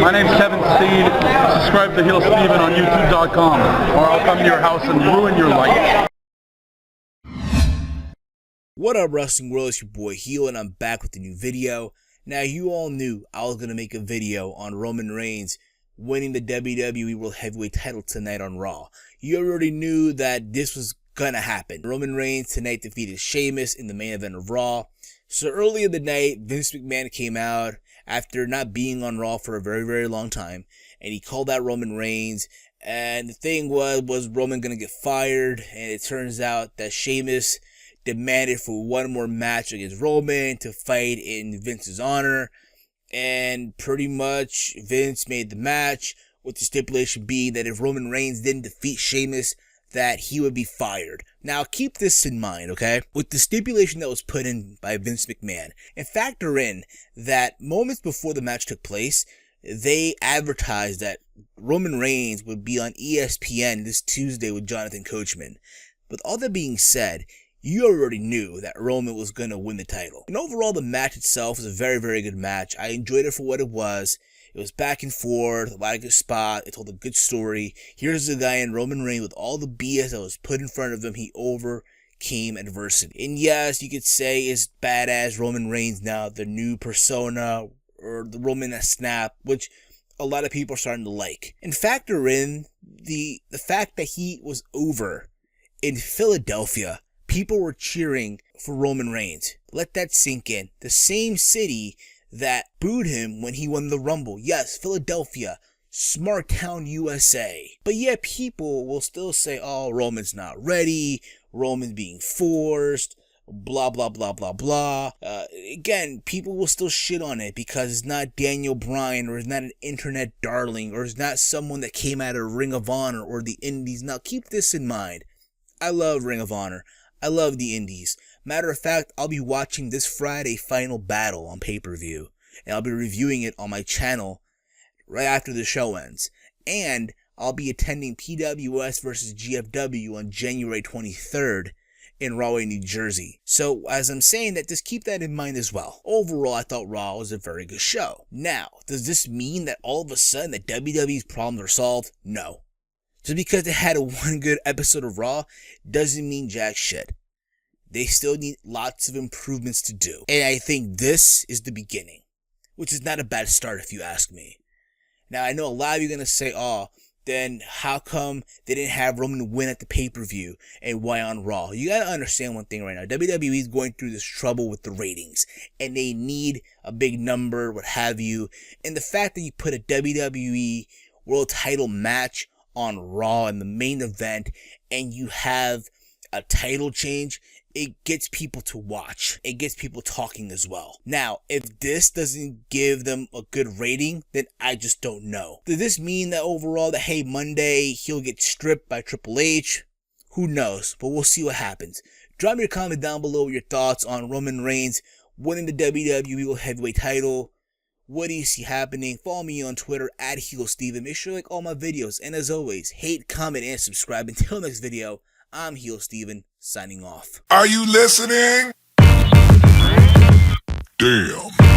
My name's Kevin Seed. Subscribe to HeelSteven on YouTube.com, or I'll come to your house and ruin your life. What up, wrestling world? It's your boy Heel, and I'm back with a new video. Now, you all knew I was going to make a video on Roman Reigns winning the WWE World Heavyweight title tonight on Raw. You already knew that this was going to happen. Roman Reigns tonight defeated Sheamus in the main event of Raw. So early in the night, Vince McMahon came out after not being on Raw for a very, very long time, and he called out Roman Reigns. And the thing was Roman going to get fired? And it turns out that Sheamus demanded for one more match against Roman to fight in Vince's honor, and pretty much Vince made the match with the stipulation being that if Roman Reigns didn't defeat Sheamus, that he would be fired. Now keep this in mind, okay? With the stipulation that was put in by Vince McMahon, and factor in that moments before the match took place, they advertised that Roman Reigns would be on ESPN this Tuesday with Jonathan Coachman. With all that being said, you already knew that Roman was going to win the title. And overall, the match itself was a very, very good match. I enjoyed it for what it was. It was back and forth, a lot of good spot. It told a good story. Here's the guy in Roman Reigns with all the BS that was put in front of him. He overcame adversity. And yes, you could say it's badass Roman Reigns now, the new persona, or the Roman that snapped, which a lot of people are starting to like. And factor in the fact that he was over in Philadelphia. People were cheering for Roman Reigns. Let that sink in. The same city that booed him when he won the Rumble. Yes, Philadelphia, smart town USA. But yet people will still say, oh, Roman's not ready, Roman's being forced, blah, blah, blah, blah, blah. Again, people will still shit on it because it's not Daniel Bryan, or it's not an internet darling, or it's not someone that came out of Ring of Honor or the Indies. Now keep this in mind. I love Ring of Honor. I love the Indies. Matter of fact, I'll be watching this Friday Final Battle on pay-per-view, and I'll be reviewing it on my channel right after the show ends. And I'll be attending PWS vs. GFW on January 23rd in Rahway, New Jersey. So, as I'm saying that, just keep that in mind as well. Overall, I thought Raw was a very good show. Now, does this mean that all of a sudden that WWE's problems are solved? No. Just because they had a one good episode of Raw doesn't mean jack shit. They still need lots of improvements to do. And I think this is the beginning, which is not a bad start if you ask me. Now, I know a lot of you are going to say, oh, then how come they didn't have Roman win at the pay-per-view and why on Raw? You got to understand one thing right now. WWE is going through this trouble with the ratings, and they need a big number, what have you. And the fact that you put a WWE World Title match on Raw in the main event, and you have a title change, it gets people to watch. It gets people talking as well. Now, if this doesn't give them a good rating, then I just don't know. Does this mean that overall that, hey, Monday he'll get stripped by Triple H? Who knows? But we'll see what happens. Drop me a comment down below with your thoughts on Roman Reigns winning the WWE World Heavyweight title. What do you see happening? Follow me on Twitter at HeelSteven. Make sure you like all my videos. And as always, hate, comment, and subscribe. Until next video, I'm HeelSteven, signing off. Are you listening? Damn.